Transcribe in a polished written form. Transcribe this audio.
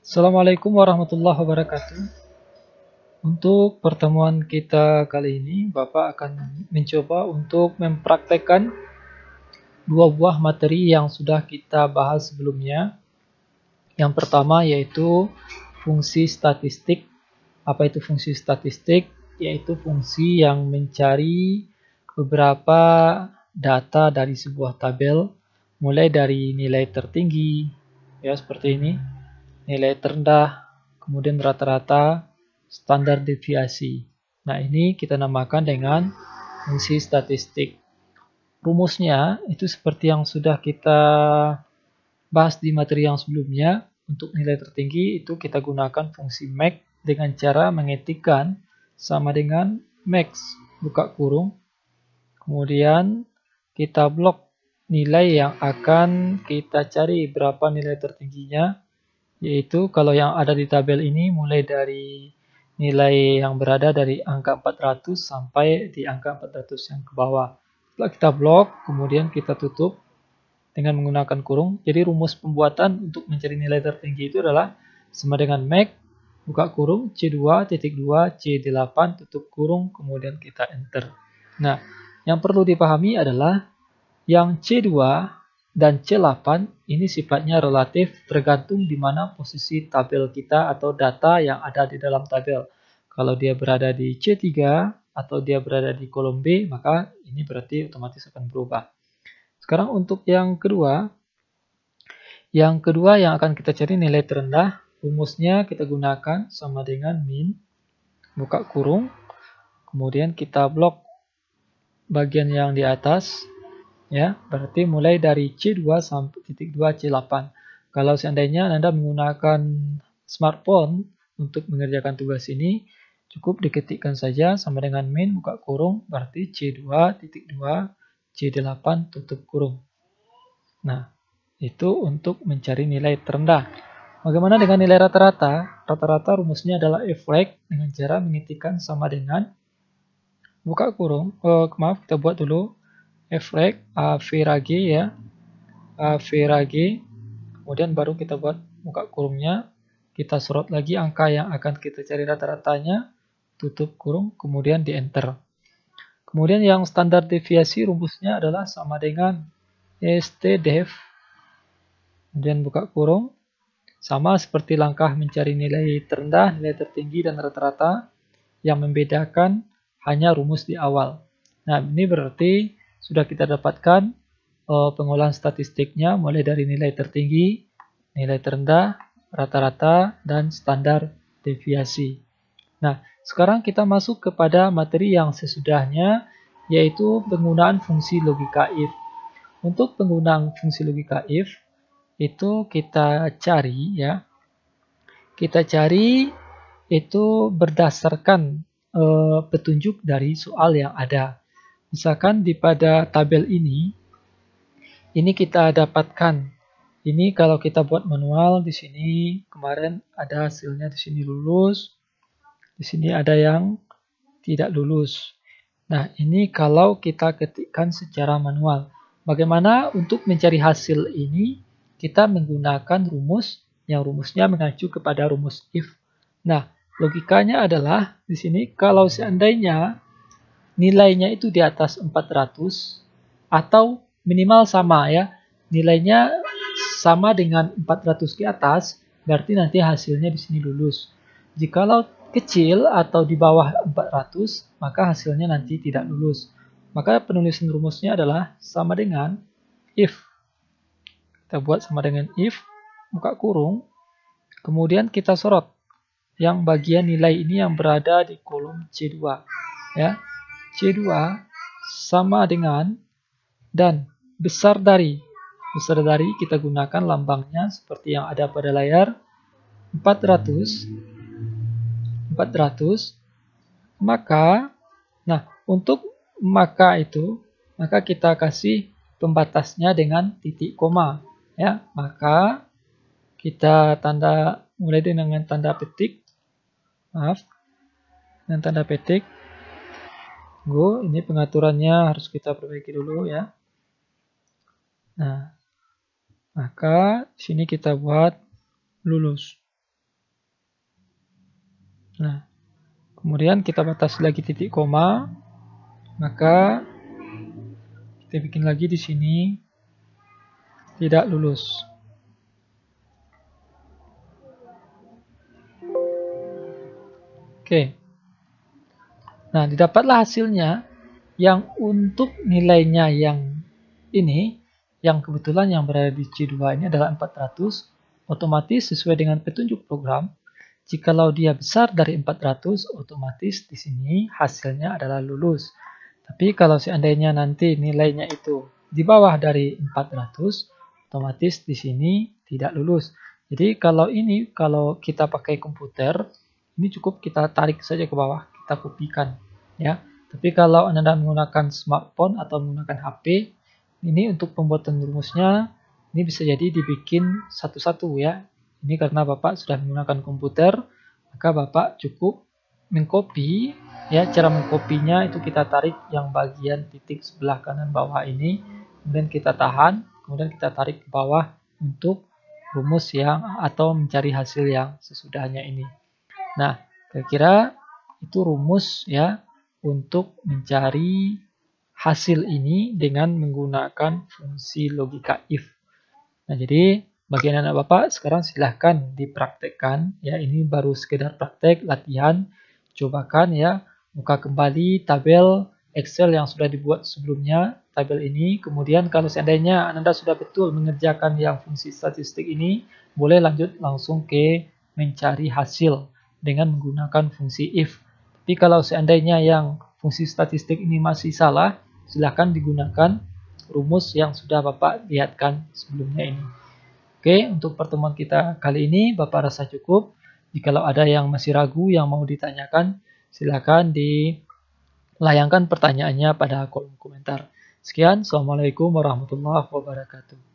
Assalamualaikum warahmatullahi wabarakatuh. Untuk pertemuan kita kali ini, Bapak akan mencoba untuk mempraktekkan dua buah materi yang sudah kita bahas sebelumnya. Yang pertama yaitu fungsi statistik. Apa itu fungsi statistik? Yaitu fungsi yang mencari beberapa data dari sebuah tabel, mulai dari nilai tertinggi, ya seperti ini, nilai terendah, kemudian rata-rata, standar deviasi. Nah, ini kita namakan dengan fungsi statistik. Rumusnya itu seperti yang sudah kita bahas di materi yang sebelumnya. Untuk nilai tertinggi itu kita gunakan fungsi max dengan cara mengetikkan sama dengan max, buka kurung. Kemudian kita blok nilai yang akan kita cari berapa nilai tertingginya. Yaitu kalau yang ada di tabel ini mulai dari nilai yang berada dari angka 400 sampai di angka 400 yang ke bawah. Setelah kita blok, kemudian kita tutup dengan menggunakan kurung. Jadi rumus pembuatan untuk mencari nilai tertinggi itu adalah sama dengan max, buka kurung, C2, titik 2, C8, tutup kurung, kemudian kita enter. Nah, yang perlu dipahami adalah yang C2 dan C8 ini sifatnya relatif tergantung di mana posisi tabel kita atau data yang ada di dalam tabel. Kalau dia berada di C3 atau dia berada di kolom B, maka ini berarti otomatis akan berubah. Sekarang untuk yang kedua yang akan kita cari nilai terendah, rumusnya kita gunakan sama dengan min, buka kurung, kemudian kita blok bagian yang di atas, ya, berarti mulai dari C2 sampai titik 2 C8. Kalau seandainya Anda menggunakan smartphone untuk mengerjakan tugas ini, cukup diketikkan saja sama dengan min, buka kurung, berarti C2 titik 2 C8 tutup kurung. Nah, itu untuk mencari nilai terendah. Bagaimana dengan nilai rata-rata? Rata-rata rumusnya adalah F-rate dengan cara mengetikkan sama dengan buka kurung. Maaf, kita buat dulu F-rate V ragi ya. V ragi. Kemudian baru kita buat buka kurungnya. Kita sorot lagi angka yang akan kita cari rata-ratanya. Tutup kurung, kemudian di enter. Kemudian yang standar deviasi rumusnya adalah sama dengan STDEV. Kemudian buka kurung. Sama seperti langkah mencari nilai terendah, nilai tertinggi, dan rata-rata. Yang membedakan hanya rumus di awal. Nah, ini berarti sudah kita dapatkan pengolahan statistiknya mulai dari nilai tertinggi, nilai terendah, rata-rata, dan standar deviasi. Nah, sekarang kita masuk kepada materi yang sesudahnya, yaitu penggunaan fungsi logika if. Untuk penggunaan fungsi logika if, itu kita cari ya. Kita cari itu berdasarkan petunjuk dari soal yang ada. Misalkan pada tabel ini kita dapatkan. Ini kalau kita buat manual di sini kemarin ada hasilnya di sini lulus, di sini ada yang tidak lulus. Nah, ini kalau kita ketikkan secara manual. Bagaimana untuk mencari hasil ini? Kita menggunakan rumus yang rumusnya mengacu kepada rumus if. Nah, logikanya adalah di sini kalau seandainya nilainya itu di atas 400 atau minimal sama ya, nilainya sama dengan 400 ke atas, berarti nanti hasilnya di sini lulus. Jikalau kecil atau di bawah 400, maka hasilnya nanti tidak lulus. Maka penulisan rumusnya adalah sama dengan if. Kita buat sama dengan if, buka kurung, kemudian kita sorot yang bagian nilai ini yang berada di kolom C2. Ya, C2 sama dengan dan besar dari. Besar dari kita gunakan lambangnya seperti yang ada pada layar 400. Maka, nah untuk maka kita kasih pembatasnya dengan titik koma. Ya, maka kita mulai dengan tanda petik. Maaf, dengan tanda petik. Ini pengaturannya harus kita perbaiki dulu ya. Nah, maka sini kita buat lulus. Nah, kemudian kita batasi lagi titik koma, maka kita bikin lagi di sini tidak lulus. Oke. Nah, didapatlah hasilnya yang untuk nilainya yang ini, yang kebetulan yang berada di C2 ini adalah 400, otomatis sesuai dengan petunjuk program, jikalau dia besar dari 400, otomatis di sini hasilnya adalah lulus. Tapi kalau seandainya nanti nilainya itu di bawah dari 400, otomatis di sini tidak lulus. Jadi kalau kita pakai komputer, ini cukup kita tarik saja ke bawah, kita kopikan, ya. Tapi kalau Anda menggunakan smartphone atau menggunakan HP, ini untuk pembuatan rumusnya, ini bisa jadi dibikin satu-satu ya. Ini karena Bapak sudah menggunakan komputer, maka Bapak cukup mengcopy, ya. Cara mengkopinya itu kita tarik yang bagian titik sebelah kanan bawah ini, kemudian kita tahan, kemudian kita tarik ke bawah untuk rumus yang atau mencari hasil yang sesudahnya ini. Nah, kira-kira itu rumus ya untuk mencari hasil ini dengan menggunakan fungsi logika if. Nah, jadi bagi anak Bapak sekarang silahkan dipraktekkan ya. Ini baru sekedar praktek latihan. Cobakan ya, buka kembali tabel Excel yang sudah dibuat sebelumnya, tabel ini. Kemudian kalau seandainya Anda sudah betul mengerjakan yang fungsi statistik ini, boleh lanjut langsung ke mencari hasil dengan menggunakan fungsi if. Tapi kalau seandainya yang fungsi statistik ini masih salah, silahkan digunakan rumus yang sudah Bapak lihatkan sebelumnya ini. Oke, untuk pertemuan kita kali ini Bapak rasa cukup. Jikalau ada yang masih ragu yang mau ditanyakan, silahkan dilayangkan pertanyaannya pada kolom komentar. Sekian, Assalamualaikum warahmatullahi wabarakatuh.